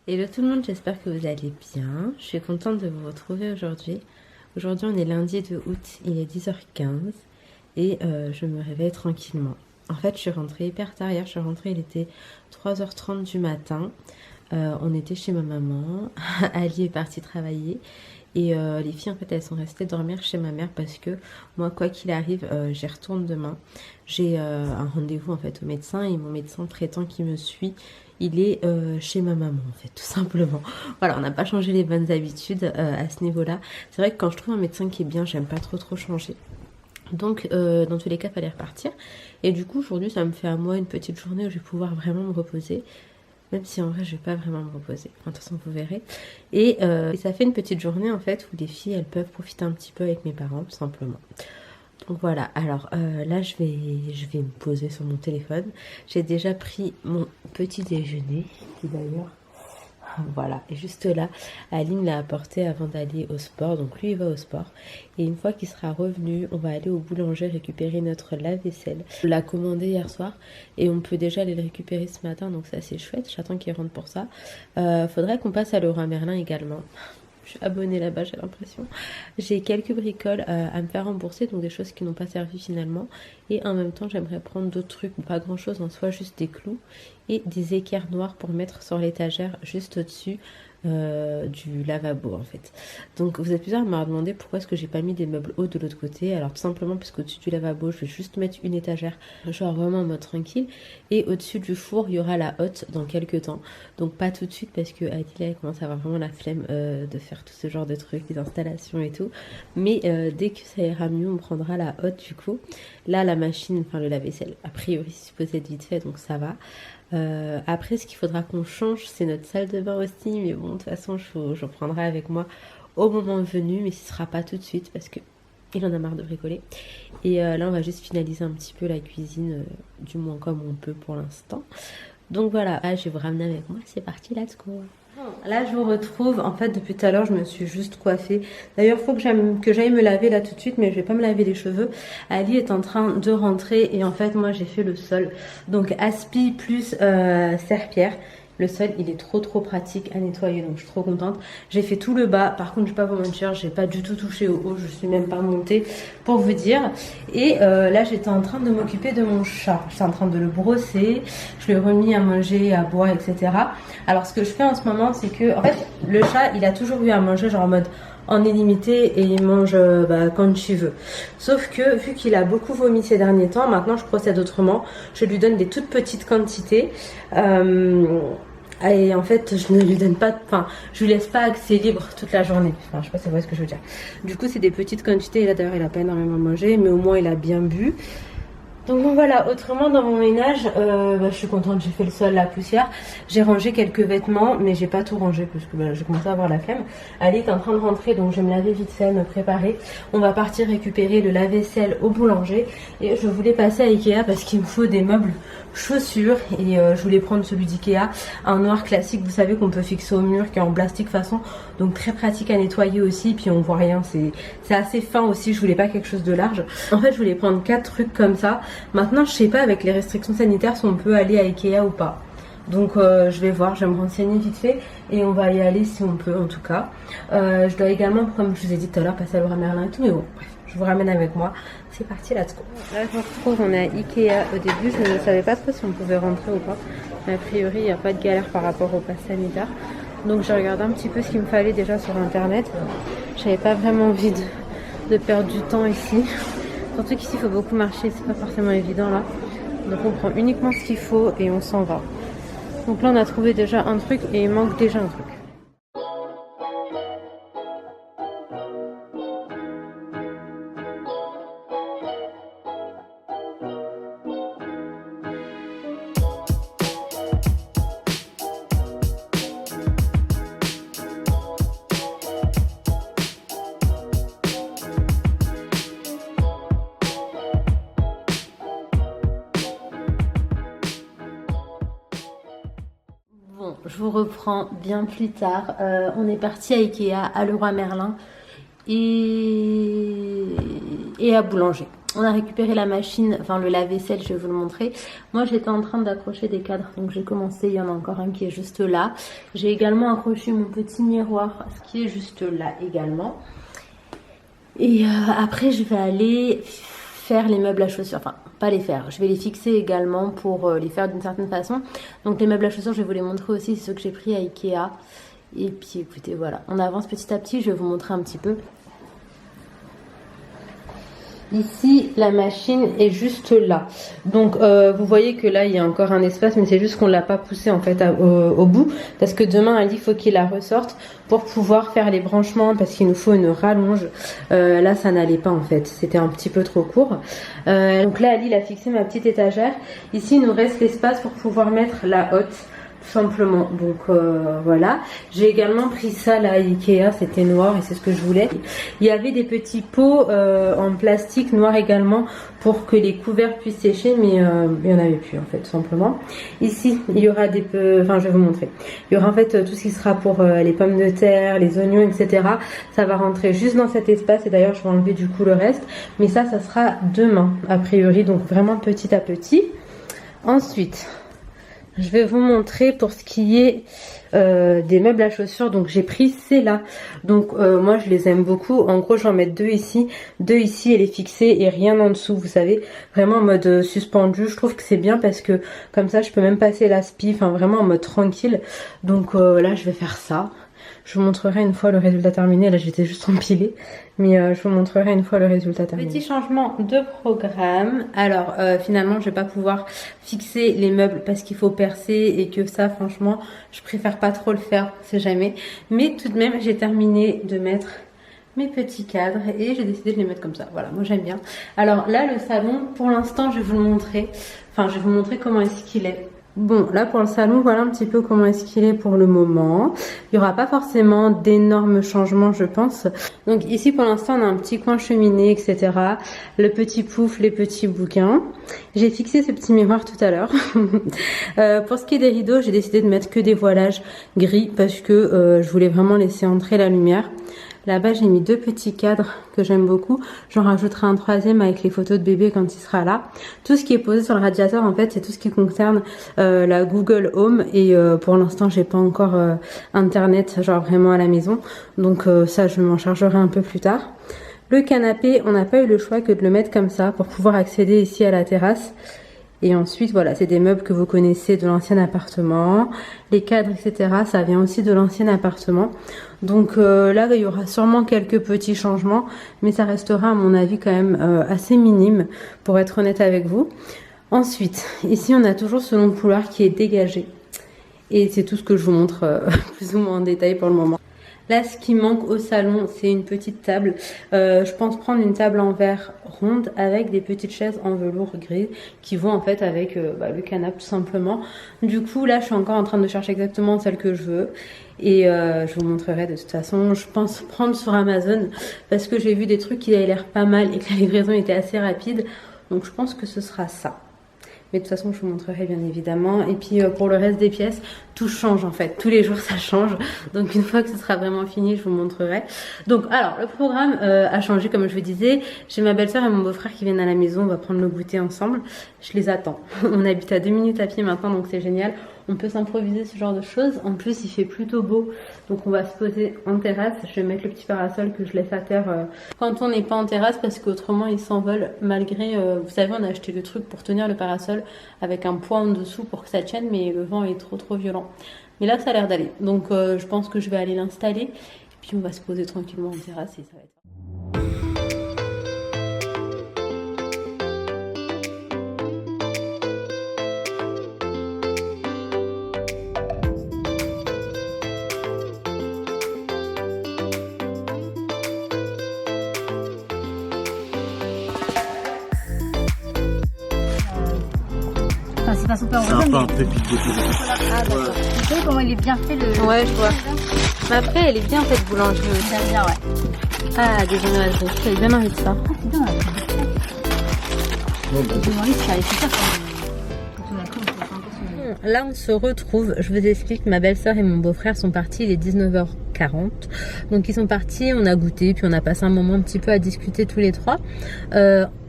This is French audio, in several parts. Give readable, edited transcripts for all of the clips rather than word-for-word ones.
Hello tout le monde, j'espère que vous allez bien. Je suis contente de vous retrouver aujourd'hui. Aujourd'hui on est lundi 2 août, il est 10h15 et je me réveille tranquillement. En fait je suis rentrée hyper tard hier, je suis rentrée, il était 3h30 du matin. On était chez ma maman, Ali est partie travailler et les filles en fait elles sont restées dormir chez ma mère parce que moi quoi qu'il arrive j'y retourne demain. J'ai un rendez-vous en fait au médecin et mon médecin traitant qui me suit il est chez ma maman en fait tout simplement. Voilà, on n'a pas changé les bonnes habitudes à ce niveau-là. C'est vrai que quand je trouve un médecin qui est bien j'aime pas trop changer. Donc dans tous les cas fallait repartir et du coup aujourd'hui ça me fait à moi une petite journée où je vais pouvoir vraiment me reposer. Même si en vrai je vais pas vraiment me reposer. Enfin, de toute façon vous verrez. Et ça fait une petite journée en fait où les filles elles peuvent profiter un petit peu avec mes parents tout simplement. Donc voilà, alors là je vais me poser sur mon téléphone. J'ai déjà pris mon petit déjeuner qui d'ailleurs voilà, et juste là, Aline l'a apporté avant d'aller au sport. Donc lui, il va au sport. Et une fois qu'il sera revenu, on va aller au boulanger récupérer notre lave-vaisselle. On l'a commandé hier soir et on peut déjà aller le récupérer ce matin. Donc ça, c'est chouette. J'attends qu'il rentre pour ça. Faudrait qu'on passe à Leroy Merlin également. Je suis abonnée là-bas, j'ai l'impression. J'ai quelques bricoles à me faire rembourser, donc des choses qui n'ont pas servi finalement. Et en même temps, j'aimerais prendre d'autres trucs, pas grand-chose en soi, juste des clous et des équerres noirs pour mettre sur l'étagère juste au-dessus du lavabo en fait. Donc vous êtes plusieurs à m'avoir demandé pourquoi est-ce que j'ai pas mis des meubles hauts de l'autre côté. Alors tout simplement parce qu'au-dessus du lavabo, je vais juste mettre une étagère, genre vraiment en mode tranquille. Et au-dessus du four, il y aura la hotte dans quelques temps. Donc pas tout de suite parce que Adila elle commence à avoir vraiment la flemme de faire tout ce genre de trucs, les installations et tout. Mais dès que ça ira mieux, on prendra la hotte du coup. Là la machine, enfin le lave-vaisselle, a priori c'est supposé être vite fait donc ça va. Après ce qu'il faudra qu'on change c'est notre salle de bain aussi. Mais bon de toute façon je prendrai avec moi au moment venu. Mais ce sera pas tout de suite parce que il en a marre de bricoler. Et là on va juste finaliser un petit peu la cuisine, du moins comme on peut pour l'instant. Donc voilà, ah, je vais vous ramener avec moi, c'est parti, let's go. Là je vous retrouve, en fait depuis tout à l'heure je me suis juste coiffée. D'ailleurs il faut que j'aille me laver là tout de suite, mais je vais pas me laver les cheveux. Ali est en train de rentrer et en fait moi j'ai fait le sol. Donc aspi plus serpillère. Le sol il est trop pratique à nettoyer, donc je suis trop contente. J'ai fait tout le bas, par contre je vais pas vous mentir, j'ai pas du tout touché au haut, je suis même pas montée pour vous dire. Et là j'étais en train de m'occuper de mon chat, j'étais en train de le brosser, je lui ai remis à manger, à boire, etc. Alors ce que je fais en ce moment c'est que en fait le chat il a toujours eu à manger genre en mode en illimité et il mange quand tu veux. Sauf que vu qu'il a beaucoup vomi ces derniers temps, maintenant je procède autrement. Je lui donne des toutes petites quantités. Et en fait, je ne lui donne pas, enfin, je lui laisse pas accès libre toute la journée. Enfin, je sais pas si vous voyez ce que je veux dire. Du coup, c'est des petites quantités. Et là, d'ailleurs, il a pas énormément mangé, mais au moins, il a bien bu. Donc bon, voilà, autrement dans mon ménage, je suis contente, j'ai fait le sol, la poussière. J'ai rangé quelques vêtements, mais j'ai pas tout rangé parce que j'ai commencé à avoir la flemme. Ali est en train de rentrer, donc je vais me laver vite fait, me préparer. On va partir récupérer le lave-vaisselle au boulanger. Et je voulais passer à Ikea parce qu'il me faut des meubles chaussures. Et je voulais prendre celui d'Ikea, un noir classique, vous savez, qu'on peut fixer au mur, qui est en plastique façon. Donc très pratique à nettoyer aussi, puis on voit rien, c'est assez fin aussi, je voulais pas quelque chose de large. En fait, je voulais prendre 4 trucs comme ça. Maintenant, je sais pas avec les restrictions sanitaires si on peut aller à Ikea ou pas. Donc je vais voir, je vais me renseigner vite fait et on va y aller si on peut en tout cas. Je dois également, comme je vous ai dit tout à l'heure, passer à Leroy Merlin et tout, mais bon, bref, je vous ramène avec moi. C'est parti, let's go. Là, je me retrouve, on est à Ikea. Au début, je ne savais pas trop si on pouvait rentrer ou pas. Mais a priori, il n'y a pas de galère par rapport au pass sanitaire. Donc j'ai regardé un petit peu ce qu'il me fallait déjà sur internet. J'avais pas vraiment envie de perdre du temps ici. Surtout qu'ici il faut beaucoup marcher, c'est pas forcément évident là. Donc on prend uniquement ce qu'il faut et on s'en va. Donc là on a trouvé déjà un truc et il manque déjà un truc. Bon, je vous reprends bien plus tard. On est parti à Ikea, à Leroy Merlin et à Boulanger. On a récupéré la machine, enfin le lave-vaisselle, je vais vous le montrer. Moi j'étais en train d'accrocher des cadres, donc j'ai commencé, il y en a encore un qui est juste là. J'ai également accroché mon petit miroir, ce qui est juste là également. Et après je vais aller faire les meubles à chaussures, enfin pas les faire, je vais les fixer également pour les faire d'une certaine façon. Donc les meubles à chaussures je vais vous les montrer aussi, c'est ceux que j'ai pris à Ikea. Et puis écoutez voilà, on avance petit à petit, je vais vous montrer un petit peu. Ici, la machine est juste là. Donc, vous voyez que là, il y a encore un espace, mais c'est juste qu'on l'a pas poussé en fait au bout. Parce que demain, Ali, il faut qu'il la ressorte pour pouvoir faire les branchements, parce qu'il nous faut une rallonge. Là, ça n'allait pas en fait. C'était un petit peu trop court. Donc là, Ali, il a fixé ma petite étagère. Ici, il nous reste l'espace pour pouvoir mettre la hotte. Tout simplement, donc voilà. J'ai également pris ça là à Ikea, c'était noir et c'est ce que je voulais. Il y avait des petits pots en plastique noir également pour que les couverts puissent sécher, mais il n'y en avait plus en fait, tout simplement. Ici, il y aura des enfin je vais vous montrer. Il y aura en fait tout ce qui sera pour les pommes de terre, les oignons, etc. Ça va rentrer juste dans cet espace et d'ailleurs je vais enlever du coup le reste. Mais ça sera demain a priori, donc vraiment petit à petit. Ensuite, je vais vous montrer pour ce qui est des meubles à chaussures. Donc j'ai pris celle-là. Donc moi je les aime beaucoup. En gros je vais en mettre deux ici et les fixer et rien en dessous. Vous savez, vraiment en mode suspendu. Je trouve que c'est bien parce que comme ça je peux même passer l'aspi. Enfin vraiment en mode tranquille. Donc là je vais faire ça. Je vous montrerai une fois le résultat terminé. Là j'étais juste empilée. Mais je vous montrerai une fois le résultat terminé. Petit changement de programme. Alors finalement je vais pas pouvoir fixer les meubles parce qu'il faut percer. Et que ça franchement je préfère pas trop le faire. On sait jamais. Mais tout de même j'ai terminé de mettre mes petits cadres. Et j'ai décidé de les mettre comme ça. Voilà, moi j'aime bien. Alors là le salon pour l'instant je vais vous le montrer. Enfin je vais vous montrer comment est-ce qu'il est. Bon, là pour le salon, voilà un petit peu comment est-ce qu'il est pour le moment. Il n'y aura pas forcément d'énormes changements, je pense. Donc ici pour l'instant, on a un petit coin cheminée, etc. Le petit pouf, les petits bouquins. J'ai fixé ce petit miroir tout à l'heure. Pour ce qui est des rideaux, j'ai décidé de mettre que des voilages gris parce que je voulais vraiment laisser entrer la lumière. Là-bas, j'ai mis deux petits cadres que j'aime beaucoup. J'en rajouterai un troisième avec les photos de bébé quand il sera là. Tout ce qui est posé sur le radiateur, en fait, c'est tout ce qui concerne la Google Home. Et pour l'instant, j'ai pas encore Internet, genre vraiment à la maison. Donc ça, je m'en chargerai un peu plus tard. Le canapé, on n'a pas eu le choix que de le mettre comme ça pour pouvoir accéder ici à la terrasse. Et ensuite, voilà, c'est des meubles que vous connaissez de l'ancien appartement. Les cadres, etc., ça vient aussi de l'ancien appartement. Donc là, il y aura sûrement quelques petits changements, mais ça restera, à mon avis, quand même assez minime, pour être honnête avec vous. Ensuite, ici, on a toujours ce long couloir qui est dégagé. Et c'est tout ce que je vous montre plus ou moins en détail pour le moment. Là, ce qui manque au salon, c'est une petite table. Je pense prendre une table en verre ronde avec des petites chaises en velours gris qui vont en fait avec le canapé tout simplement. Du coup, là, je suis encore en train de chercher exactement celle que je veux. Et je vous montrerai de toute façon. Je pense prendre sur Amazon parce que j'ai vu des trucs qui avaient l'air pas mal et que la livraison était assez rapide. Donc, je pense que ce sera ça. Mais de toute façon, je vous montrerai bien évidemment. Et puis pour le reste des pièces, tout change en fait. Tous les jours, ça change. Donc une fois que ce sera vraiment fini, je vous montrerai. Donc alors, le programme a changé comme je vous disais. J'ai ma belle-sœur et mon beau-frère qui viennent à la maison. On va prendre le goûter ensemble. Je les attends. On habite à 2 minutes à pied maintenant, donc c'est génial. On peut s'improviser ce genre de choses. En plus, il fait plutôt beau. Donc on va se poser en terrasse. Je vais mettre le petit parasol que je laisse à terre quand on n'est pas en terrasse parce qu'autrement, il s'envole malgré... vous savez, on a acheté le truc pour tenir le parasol avec un poids en dessous pour que ça tienne, mais le vent est trop violent. Mais là, ça a l'air d'aller. Donc je pense que je vais aller l'installer. Et puis on va se poser tranquillement en terrasse et ça va être... C'est pas super C'est un peu un pépite de chocolat. Ah d'accord. Vous savez comment il est bien fait le... Ouais, je vois. Mais après, elle est bien cette boulangerie. J'aime bien, ouais. Ah, des viennoiseries. J'ai bien envie de ça. Ah, c'est bien, ouais. J'ai envie de faire les super Là, on se retrouve. Je vous explique, ma belle-sœur et mon beau-frère sont partis, il est 19h40. Donc, ils sont partis, on a goûté, puis on a passé un moment un petit peu à discuter tous les trois.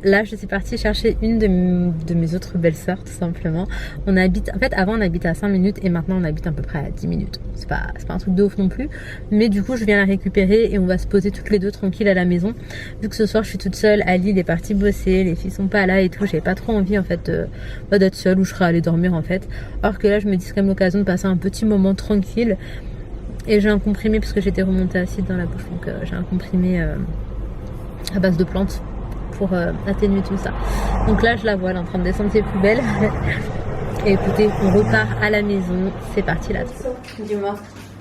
là je suis partie chercher une de mes autres belles-sœurs tout simplement. On habite, en fait avant on habitait à 5 minutes et maintenant on habite à peu près à 10 minutes. C'est pas un truc de ouf non plus. Mais du coup je viens la récupérer et on va se poser toutes les deux tranquilles à la maison. Vu que ce soir je suis toute seule, Ali il est parti bosser, les filles sont pas là et tout. J'avais pas trop envie en fait d'être seule ou je serais allée dormir en fait. Alors que là je me dis c'est quand même l'occasion de passer un petit moment tranquille. Et j'ai un comprimé parce que j'étais remontée acide dans la bouche. Donc j'ai un comprimé à base de plantes pour atténuer tout ça. Donc là je la vois, elle est en train de descendre ses poubelles. Et écoutez, on repart à la maison. C'est parti là. Dis-moi.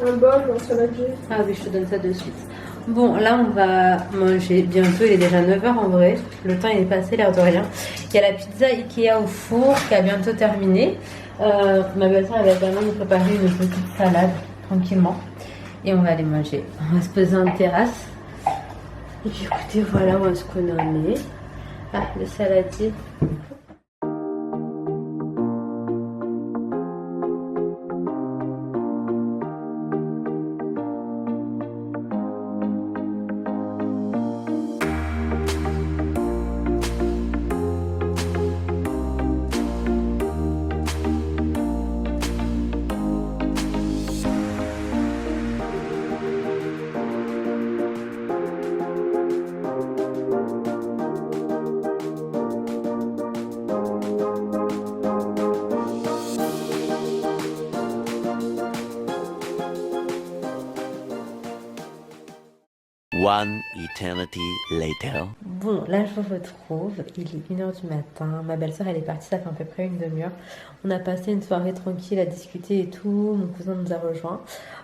Un bol, un salade. Ah oui, je te donne ça de suite. Bon, là on va manger bientôt. Il est déjà 9 h en vrai. Le temps il est passé, l'air de rien. Il y a la pizza Ikea au four qui a bientôt terminé. Ma belle-sœur elle va également nous préparer une petite salade tranquillement. Et on va aller manger. On va se poser en terrasse. Et puis écoutez, voilà où est-ce qu'on en est. Ah, le saladier. One eternity later. Bon, là je vous retrouve, il est 1 h du matin, ma belle-sœur elle est partie, ça fait à peu près une demi-heure. On a passé une soirée tranquille à discuter et tout, mon cousin nous a rejoints.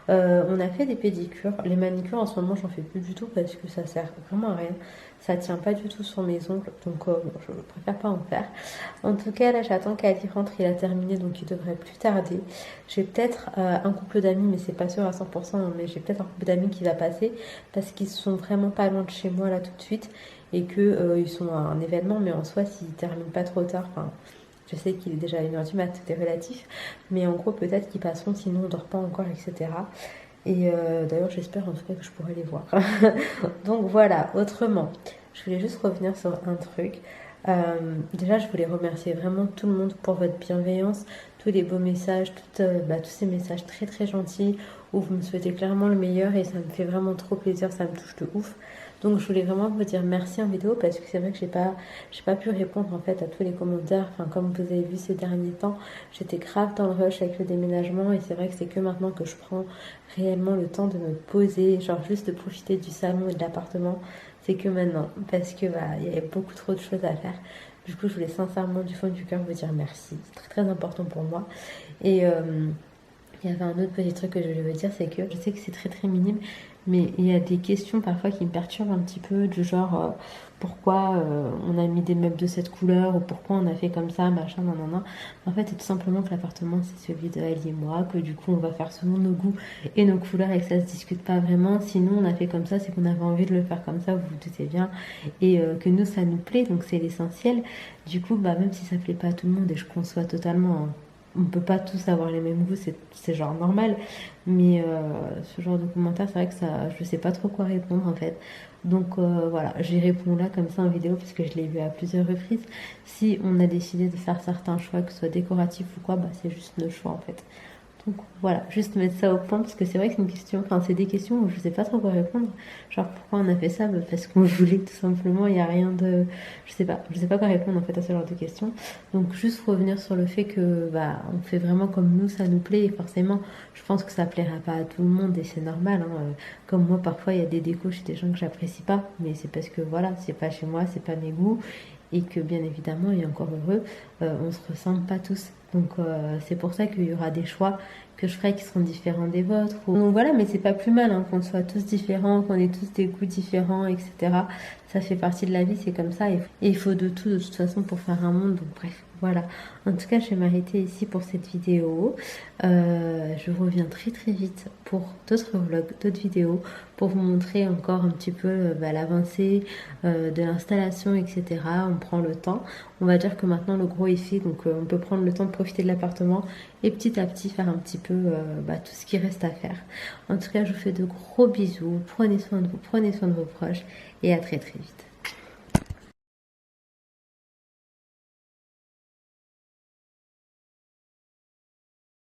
On a fait des pédicures, les manicures en ce moment j'en fais plus du tout parce que ça sert vraiment à rien. Ça tient pas du tout sur mes ongles, donc bon, je préfère pas en faire. En tout cas là j'attends qu'Ali rentre, il a terminé donc il devrait plus tarder. J'ai peut-être un couple d'amis, mais c'est pas sûr à 100%, mais j'ai peut-être un couple d'amis qui va passer parce qu'ils sont vraiment pas loin de chez moi là tout de suite et que ils sont à un événement, mais en soi s'ils terminent pas trop tard, enfin je sais qu'il est déjà 1 h du mat, tout est relatif, mais en gros peut-être qu'ils passeront, sinon on dort pas encore, etc. Et d'ailleurs j'espère en tout cas que je pourrai les voir. Donc voilà, autrement, je voulais juste revenir sur un truc. Déjà je voulais remercier vraiment tout le monde pour votre bienveillance, tous les beaux messages, tous ces messages très très gentils où vous me souhaitez clairement le meilleur et ça me fait vraiment trop plaisir, ça me touche de ouf. Donc je voulais vraiment vous dire merci en vidéo parce que c'est vrai que j'ai pas pu répondre en fait à tous les commentaires. Enfin comme vous avez vu ces derniers temps, j'étais grave dans le rush avec le déménagement et c'est vrai que c'est que maintenant que je prends réellement le temps de me poser, genre juste de profiter du salon et de l'appartement. C'est que maintenant parce que il y avait beaucoup trop de choses à faire. Du coup je voulais sincèrement du fond du cœur vous dire merci. C'est très très important pour moi. Et il y avait un autre petit truc que je voulais vous dire, c'est que je sais que c'est très très minime, mais il y a des questions parfois qui me perturbent un petit peu, du genre pourquoi on a mis des meubles de cette couleur ou pourquoi on a fait comme ça, machin, nan. En fait, c'est tout simplement que l'appartement c'est celui de Ali et moi, que du coup on va faire selon nos goûts et nos couleurs et que ça se discute pas vraiment. Sinon, on a fait comme ça, c'est qu'on avait envie de le faire comme ça, vous vous doutez bien, et que nous ça nous plaît, donc c'est l'essentiel. Du coup, même si ça plaît pas à tout le monde et je conçois totalement. Hein, on peut pas tous avoir les mêmes goûts, c'est genre normal, mais ce genre de commentaires, c'est vrai que ça, je sais pas trop quoi répondre en fait. Donc voilà, j'y réponds là comme ça en vidéo parce que je l'ai vu à plusieurs reprises. Si on a décidé de faire certains choix, que ce soit décoratif ou quoi, c'est juste nos choix en fait. Donc voilà, juste mettre ça au point parce que c'est vrai que c'est une question, enfin c'est des questions où je sais pas trop quoi répondre. Genre pourquoi on a fait ça, parce qu'on voulait tout simplement, il y a rien de, je sais pas quoi répondre en fait à ce genre de questions. Donc juste revenir sur le fait que on fait vraiment comme nous ça nous plaît et forcément je pense que ça plaira pas à tout le monde et c'est normal. Hein. Comme moi parfois il y a des décos chez des gens que j'apprécie pas, mais c'est parce que voilà c'est pas chez moi, c'est pas mes goûts. Et que bien évidemment, et encore heureux, on se ressemble pas tous. Donc c'est pour ça qu'il y aura des choix que je ferai qui seront différents des vôtres. Donc voilà, mais c'est pas plus mal hein, qu'on soit tous différents, qu'on ait tous des goûts différents, etc. Ça fait partie de la vie, c'est comme ça. Et il faut de tout de toute façon pour faire un monde. Donc bref, voilà. En tout cas, je vais m'arrêter ici pour cette vidéo. Je reviens très très vite pour d'autres vlogs, d'autres vidéos, pour vous montrer encore un petit peu l'avancée de l'installation, etc. On prend le temps. On va dire que maintenant le gros est fait, donc on peut prendre le temps de profiter de l'appartement et petit à petit faire un petit peu tout ce qui reste à faire. En tout cas, je vous fais de gros bisous. Prenez soin de vous, prenez soin de vos proches et à très très vite.